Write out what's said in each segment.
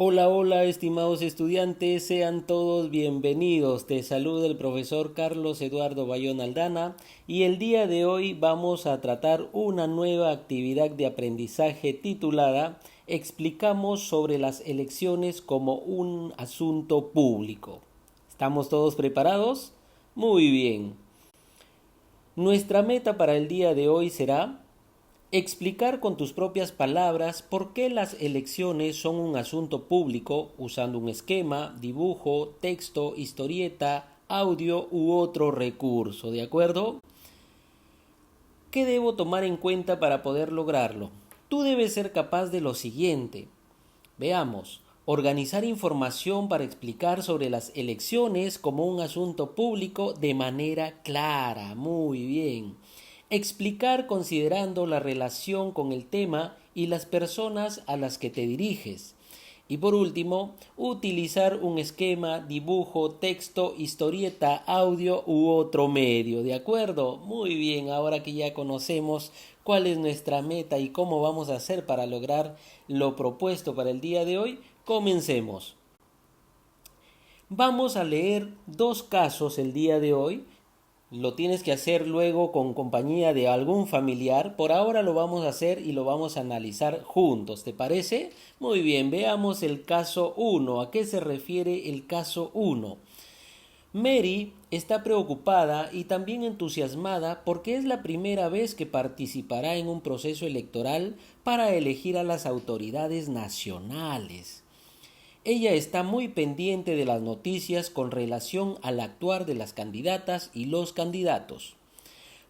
Hola, hola, estimados estudiantes, sean todos bienvenidos. Te saluda el profesor Carlos Eduardo Bayón Aldana y el día de hoy vamos a tratar una nueva actividad de aprendizaje titulada Explicamos sobre las elecciones como un asunto público. ¿Estamos todos preparados? Muy bien. Nuestra meta para el día de hoy será explicar con tus propias palabras por qué las elecciones son un asunto público usando un esquema, dibujo, texto, historieta, audio u otro recurso, ¿de acuerdo? ¿Qué debo tomar en cuenta para poder lograrlo? Tú debes ser capaz de lo siguiente. Veamos, organizar información para explicar sobre las elecciones como un asunto público de manera clara. Muy bien. Explicar considerando la relación con el tema y las personas a las que te diriges. Y por último, utilizar un esquema, dibujo, texto, historieta, audio u otro medio. ¿De acuerdo? Muy bien, ahora que ya conocemos cuál es nuestra meta y cómo vamos a hacer para lograr lo propuesto para el día de hoy, comencemos. Vamos a leer dos casos el día de hoy. Lo tienes que hacer luego con compañía de algún familiar. Por ahora lo vamos a hacer y lo vamos a analizar juntos. ¿Te parece? Muy bien, veamos el caso 1. ¿A qué se refiere el caso 1? Mary está preocupada y también entusiasmada porque es la primera vez que participará en un proceso electoral para elegir a las autoridades nacionales. Ella está muy pendiente de las noticias con relación al actuar de las candidatas y los candidatos.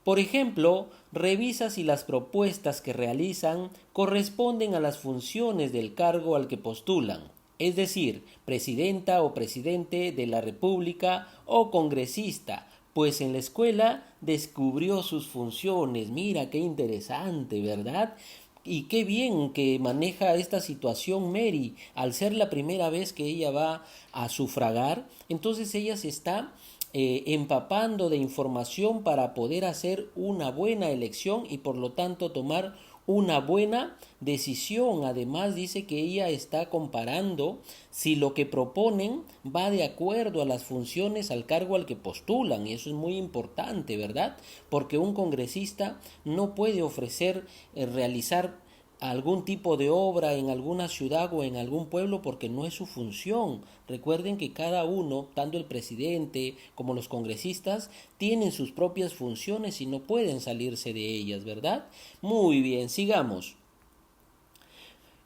Por ejemplo, revisa si las propuestas que realizan corresponden a las funciones del cargo al que postulan, es decir, presidenta o presidente de la República o congresista, pues en la escuela descubrió sus funciones. Mira qué interesante, ¿verdad? Y qué bien que maneja esta situación Mary, al ser la primera vez que ella va a sufragar, entonces ella se está empapando de información para poder hacer una buena elección y por lo tanto tomar una buena decisión. Además dice que ella está comparando si lo que proponen va de acuerdo a las funciones al cargo al que postulan, y eso es muy importante, ¿verdad? Porque un congresista no puede ofrecer realizar algún tipo de obra en alguna ciudad o en algún pueblo porque no es su función. Recuerden que cada uno, tanto el presidente como los congresistas, tienen sus propias funciones y no pueden salirse de ellas, ¿verdad? Muy bien, sigamos.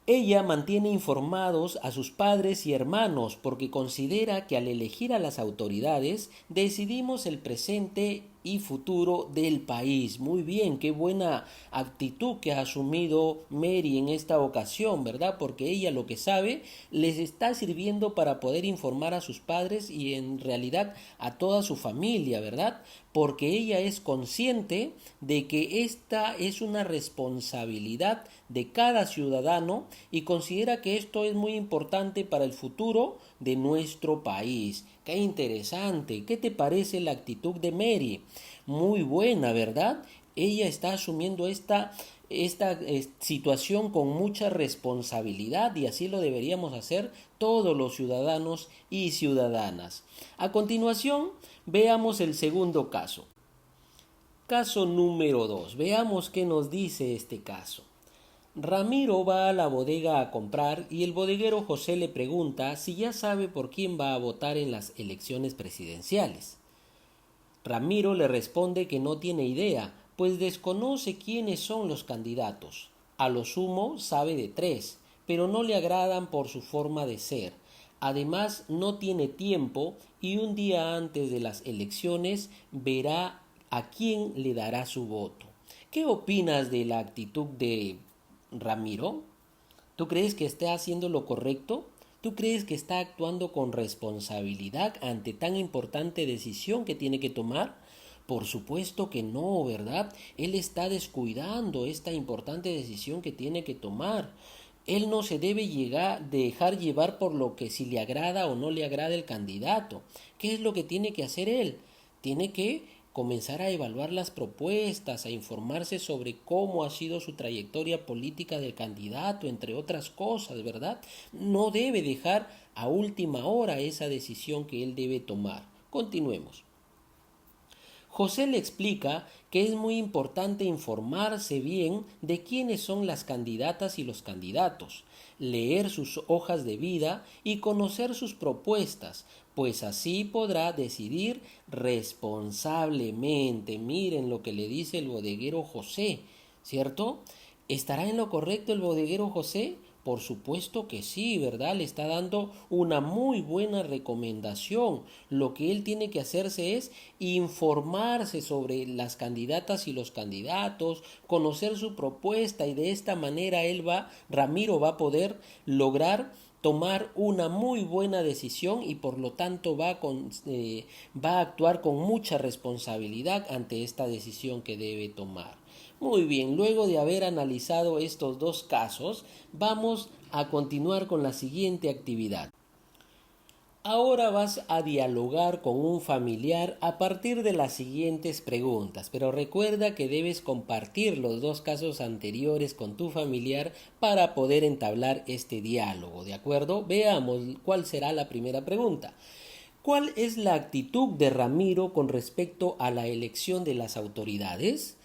Ella mantiene informados a sus padres y hermanos porque considera que al elegir a las autoridades decidimos el presente y futuro del país. Muy bien, qué buena actitud que ha asumido Mary en esta ocasión, ¿verdad? Porque ella lo que sabe les está sirviendo para poder informar a sus padres y en realidad a toda su familia, ¿verdad? Porque ella es consciente de que esta es una responsabilidad de cada ciudadano y considera que esto es muy importante para el futuro de nuestro país. Qué interesante. ¿Qué te parece la actitud de Mary? Muy buena, ¿verdad? Ella está asumiendo esta situación con mucha responsabilidad y así lo deberíamos hacer todos los ciudadanos y ciudadanas. A continuación, veamos el segundo caso. Caso número 2. Veamos qué nos dice este caso. Ramiro va a la bodega a comprar y el bodeguero José le pregunta si ya sabe por quién va a votar en las elecciones presidenciales. Ramiro le responde que no tiene idea, pues desconoce quiénes son los candidatos. A lo sumo sabe de tres, pero no le agradan por su forma de ser. Además, no tiene tiempo y un día antes de las elecciones verá a quién le dará su voto. ¿Qué opinas de la actitud de Ramiro? ¿Tú crees que está haciendo lo correcto? ¿Tú crees que está actuando con responsabilidad ante tan importante decisión que tiene que tomar? Por supuesto que no, ¿verdad? Él está descuidando esta importante decisión que tiene que tomar. Él no se debe dejar llevar por lo que si le agrada o no le agrada el candidato. ¿Qué es lo que tiene que hacer él? Tiene que comenzar a evaluar las propuestas, a informarse sobre cómo ha sido su trayectoria política del candidato, entre otras cosas, ¿verdad? No debe dejar a última hora esa decisión que él debe tomar. Continuemos. José le explica que es muy importante informarse bien de quiénes son las candidatas y los candidatos, leer sus hojas de vida y conocer sus propuestas, pues así podrá decidir responsablemente. Miren lo que le dice el bodeguero José, ¿cierto? ¿Estará en lo correcto el bodeguero José? Por supuesto que sí, ¿verdad? Le está dando una muy buena recomendación. Lo que él tiene que hacerse es informarse sobre las candidatas y los candidatos, conocer su propuesta y de esta manera Ramiro va a poder lograr tomar una muy buena decisión y por lo tanto va a actuar con mucha responsabilidad ante esta decisión que debe tomar. Muy bien, luego de haber analizado estos dos casos, vamos a continuar con la siguiente actividad. Ahora vas a dialogar con un familiar a partir de las siguientes preguntas, pero recuerda que debes compartir los dos casos anteriores con tu familiar para poder entablar este diálogo, ¿de acuerdo? Veamos cuál será la primera pregunta. ¿Cuál es la actitud de Ramiro con respecto a la elección de las autoridades?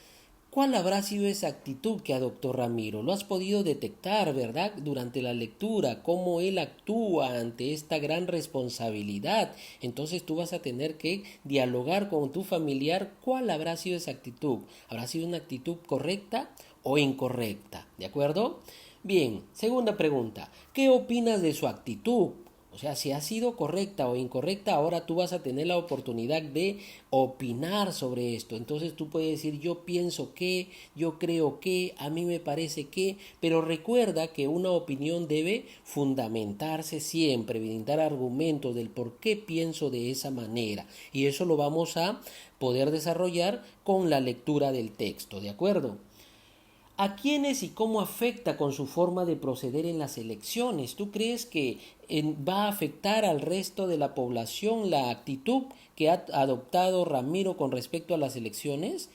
¿Cuál habrá sido esa actitud que adoptó Ramiro? Lo has podido detectar, ¿verdad? Durante la lectura, cómo él actúa ante esta gran responsabilidad. Entonces tú vas a tener que dialogar con tu familiar cuál habrá sido esa actitud. ¿Habrá sido una actitud correcta o incorrecta? ¿De acuerdo? Bien, segunda pregunta. ¿Qué opinas de su actitud? O sea, si ha sido correcta o incorrecta, ahora tú vas a tener la oportunidad de opinar sobre esto. Entonces tú puedes decir, yo pienso que, yo creo que, a mí me parece que, pero recuerda que una opinión debe fundamentarse siempre, brindar argumentos del por qué pienso de esa manera. Y eso lo vamos a poder desarrollar con la lectura del texto, ¿de acuerdo? ¿A quiénes y cómo afecta con su forma de proceder en las elecciones? ¿Tú crees que va a afectar al resto de la población la actitud que ha adoptado Ramiro con respecto a las elecciones?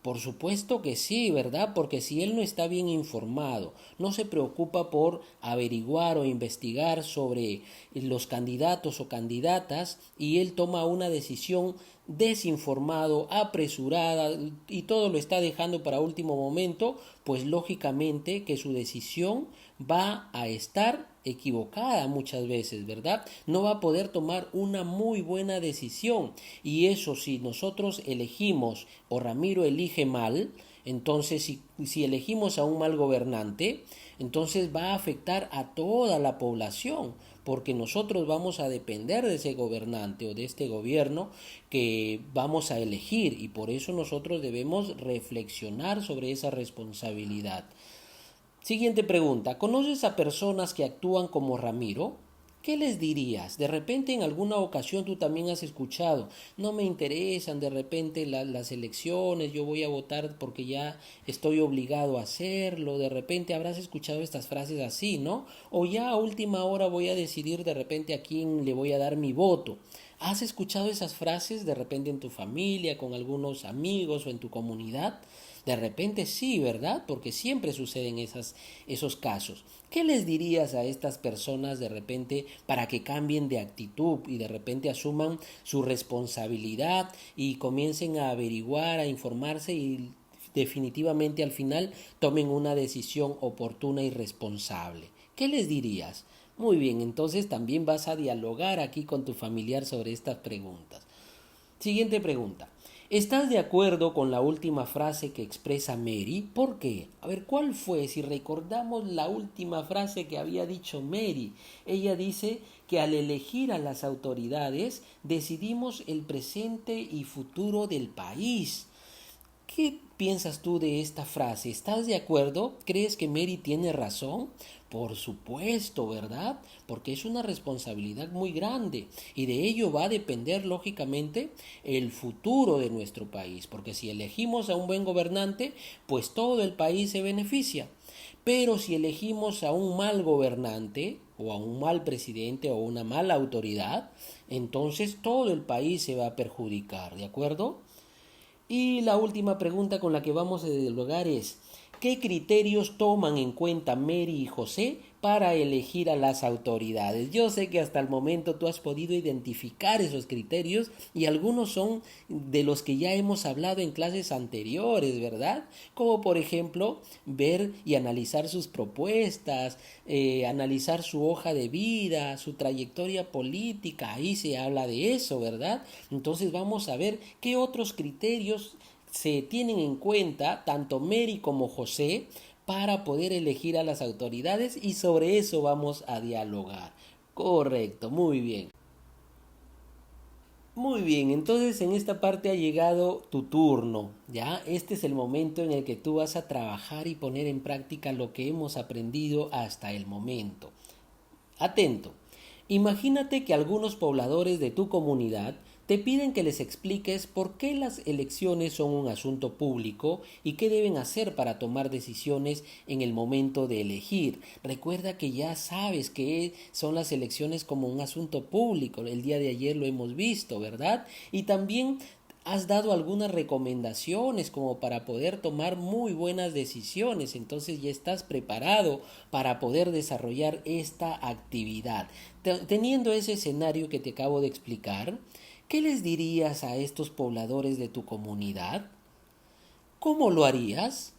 Por supuesto que sí, ¿verdad? Porque si él no está bien informado, no se preocupa por averiguar o investigar sobre los candidatos o candidatas y él toma una decisión desinformado, apresurada y todo lo está dejando para último momento, pues lógicamente que su decisión va a estar equivocada muchas veces, ¿verdad? No va a poder tomar una muy buena decisión y eso si nosotros elegimos o Ramiro elige mal, entonces si elegimos a un mal gobernante, entonces va a afectar a toda la población porque nosotros vamos a depender de ese gobernante o de este gobierno que vamos a elegir y por eso nosotros debemos reflexionar sobre esa responsabilidad. Siguiente pregunta. ¿Conoces a personas que actúan como Ramiro? ¿Qué les dirías? De repente en alguna ocasión tú también has escuchado, no me interesan de repente las elecciones, yo voy a votar porque ya estoy obligado a hacerlo, de repente habrás escuchado estas frases así, ¿no? O ya a última hora voy a decidir de repente a quién le voy a dar mi voto. ¿Has escuchado esas frases de repente en tu familia, con algunos amigos o en tu comunidad? De repente sí, ¿verdad? Porque siempre suceden esos casos. ¿Qué les dirías a estas personas de repente para que cambien de actitud y de repente asuman su responsabilidad y comiencen a averiguar, a informarse y definitivamente al final tomen una decisión oportuna y responsable? ¿Qué les dirías? Muy bien, entonces también vas a dialogar aquí con tu familiar sobre estas preguntas. Siguiente pregunta. ¿Estás de acuerdo con la última frase que expresa Mary? ¿Por qué? A ver, ¿cuál fue? Si recordamos la última frase que había dicho Mary, ella dice que al elegir a las autoridades decidimos el presente y futuro del país. ¿Qué piensas tú de esta frase? ¿Estás de acuerdo? ¿Crees que Mary tiene razón? Por supuesto, ¿verdad? Porque es una responsabilidad muy grande y de ello va a depender lógicamente el futuro de nuestro país, porque si elegimos a un buen gobernante, pues todo el país se beneficia. Pero si elegimos a un mal gobernante o a un mal presidente o una mala autoridad, entonces todo el país se va a perjudicar, ¿de acuerdo? Y la última pregunta con la que vamos a dialogar es, ¿qué criterios toman en cuenta Mary y José para elegir a las autoridades? Yo sé que hasta el momento tú has podido identificar esos criterios y algunos son de los que ya hemos hablado en clases anteriores, ¿verdad? Como por ejemplo ver y analizar sus propuestas, analizar su hoja de vida, su trayectoria política, ahí se habla de eso, ¿verdad? Entonces vamos a ver qué otros criterios se tienen en cuenta tanto Mary como José para poder elegir a las autoridades y sobre eso vamos a dialogar. Correcto, muy bien. Muy bien, entonces en esta parte ha llegado tu turno, ¿ya? Este es el momento en el que tú vas a trabajar y poner en práctica lo que hemos aprendido hasta el momento. Atento. Imagínate que algunos pobladores de tu comunidad te piden que les expliques por qué las elecciones son un asunto público y qué deben hacer para tomar decisiones en el momento de elegir. Recuerda que ya sabes que son las elecciones como un asunto público. El día de ayer lo hemos visto, ¿verdad? Y también has dado algunas recomendaciones como para poder tomar muy buenas decisiones, entonces ya estás preparado para poder desarrollar esta actividad. Teniendo ese escenario que te acabo de explicar, ¿qué les dirías a estos pobladores de tu comunidad? ¿Cómo lo harías?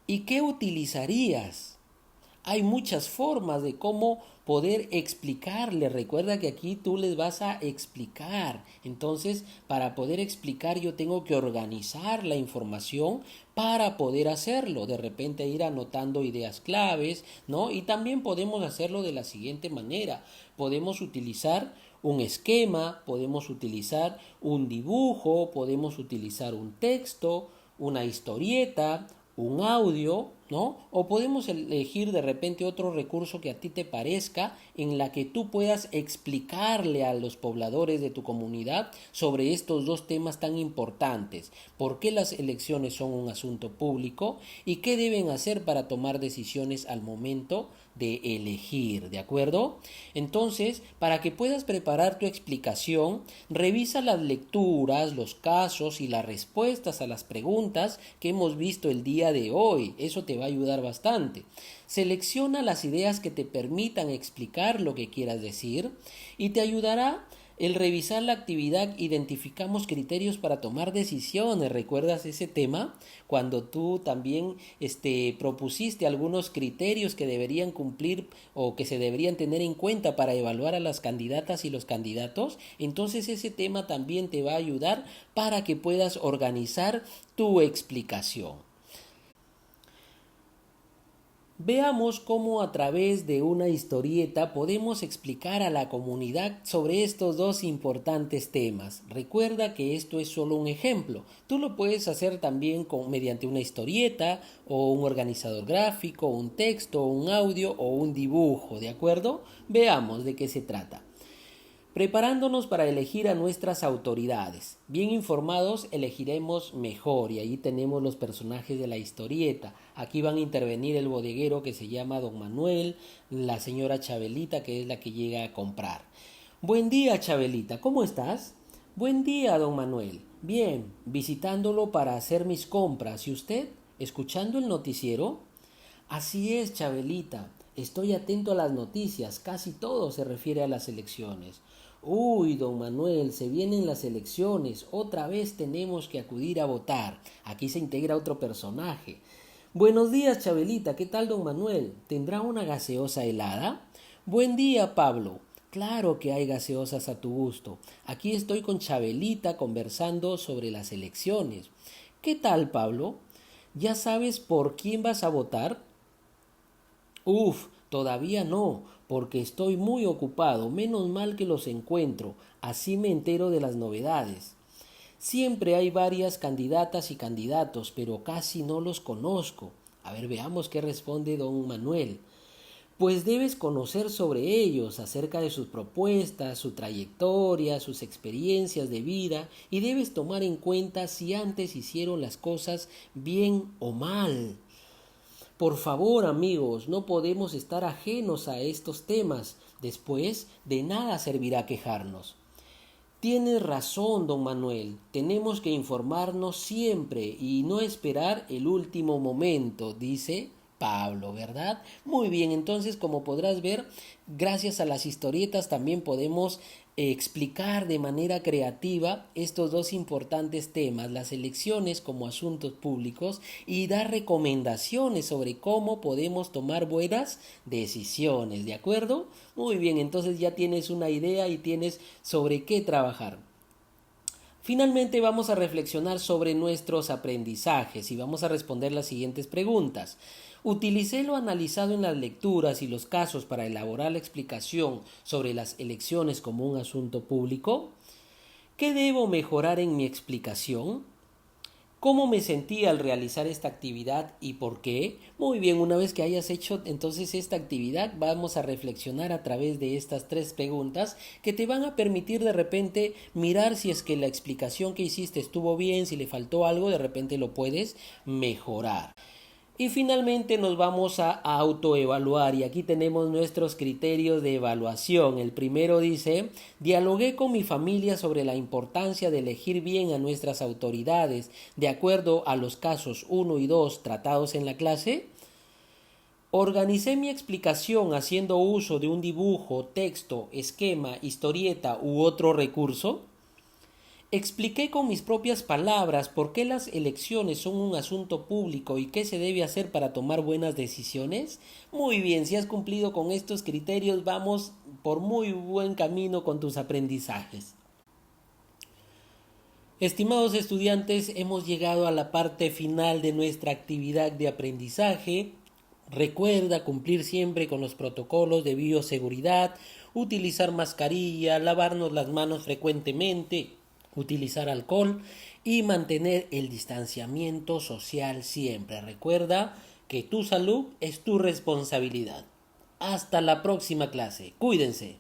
¿Y qué utilizarías? Hay muchas formas de cómo poder explicarle. Recuerda que aquí tú les vas a explicar. Entonces, para poder explicar yo tengo que organizar la información para poder hacerlo. De repente ir anotando ideas claves, ¿no? Y también podemos hacerlo de la siguiente manera. Podemos utilizar un esquema, podemos utilizar un dibujo, podemos utilizar un texto, una historieta, un audio, ¿no? O podemos elegir de repente otro recurso que a ti te parezca en la que tú puedas explicarle a los pobladores de tu comunidad sobre estos dos temas tan importantes. ¿Por qué las elecciones son un asunto público? ¿Y qué deben hacer para tomar decisiones al momento de elegir? ¿De acuerdo? Entonces, para que puedas preparar tu explicación, revisa las lecturas, los casos y las respuestas a las preguntas que hemos visto el día de hoy. Eso te va a ayudar bastante. Selecciona las ideas que te permitan explicar lo que quieras decir y te ayudará el revisar la actividad. Identificamos criterios para tomar decisiones. ¿Recuerdas ese tema? Cuando tú también propusiste algunos criterios que deberían cumplir o que se deberían tener en cuenta para evaluar a las candidatas y los candidatos. Entonces ese tema también te va a ayudar para que puedas organizar tu explicación. Veamos cómo a través de una historieta podemos explicar a la comunidad sobre estos dos importantes temas. Recuerda que esto es solo un ejemplo. Tú lo puedes hacer también mediante una historieta o un organizador gráfico, un texto, un audio o un dibujo, ¿de acuerdo? Veamos de qué se trata. Preparándonos para elegir a nuestras autoridades. Bien informados elegiremos mejor y ahí tenemos los personajes de la historieta. Aquí van a intervenir el bodeguero que se llama Don Manuel, la señora Chabelita que es la que llega a comprar. Buen día, Chabelita, ¿cómo estás? Buen día, Don Manuel. Bien, visitándolo para hacer mis compras. ¿Y usted? ¿Escuchando el noticiero? Así es, Chabelita. Estoy atento a las noticias. Casi todo se refiere a las elecciones. Uy, don Manuel, se vienen las elecciones. Otra vez tenemos que acudir a votar. Aquí se integra otro personaje. Buenos días, Chabelita. ¿Qué tal, don Manuel? ¿Tendrá una gaseosa helada? Buen día, Pablo. Claro que hay gaseosas a tu gusto. Aquí estoy con Chabelita conversando sobre las elecciones. ¿Qué tal, Pablo? ¿Ya sabes por quién vas a votar? Uf, todavía no, porque estoy muy ocupado. Menos mal que los encuentro. Así me entero de las novedades. Siempre hay varias candidatas y candidatos, pero casi no los conozco. A ver, veamos qué responde don Manuel. Pues debes conocer sobre ellos, acerca de sus propuestas, su trayectoria, sus experiencias de vida, y debes tomar en cuenta si antes hicieron las cosas bien o mal. Por favor, amigos, no podemos estar ajenos a estos temas. Después, de nada servirá quejarnos. Tienes razón, don Manuel. Tenemos que informarnos siempre y no esperar el último momento, dice Pablo, ¿verdad? Muy bien, entonces como podrás ver, gracias a las historietas también podemos explicar de manera creativa estos dos importantes temas, las elecciones como asuntos públicos y dar recomendaciones sobre cómo podemos tomar buenas decisiones, ¿de acuerdo? Muy bien, entonces ya tienes una idea y tienes sobre qué trabajar. Finalmente vamos a reflexionar sobre nuestros aprendizajes y vamos a responder las siguientes preguntas. ¿Utilicé lo analizado en las lecturas y los casos para elaborar la explicación sobre las elecciones como un asunto público? ¿Qué debo mejorar en mi explicación? ¿Cómo me sentí al realizar esta actividad y por qué? Muy bien, una vez que hayas hecho entonces esta actividad, vamos a reflexionar a través de estas tres preguntas que te van a permitir de repente mirar si es que la explicación que hiciste estuvo bien, si le faltó algo, de repente lo puedes mejorar. Y finalmente nos vamos a autoevaluar y aquí tenemos nuestros criterios de evaluación. El primero dice, dialogué con mi familia sobre la importancia de elegir bien a nuestras autoridades de acuerdo a los casos 1 y 2 tratados en la clase. Organicé mi explicación haciendo uso de un dibujo, texto, esquema, historieta u otro recurso. Expliqué con mis propias palabras por qué las elecciones son un asunto público y qué se debe hacer para tomar buenas decisiones. Muy bien, si has cumplido con estos criterios, vamos por muy buen camino con tus aprendizajes. Estimados estudiantes, hemos llegado a la parte final de nuestra actividad de aprendizaje. Recuerda cumplir siempre con los protocolos de bioseguridad, utilizar mascarilla, lavarnos las manos frecuentemente, utilizar alcohol y mantener el distanciamiento social siempre. Recuerda que tu salud es tu responsabilidad. Hasta la próxima clase. Cuídense.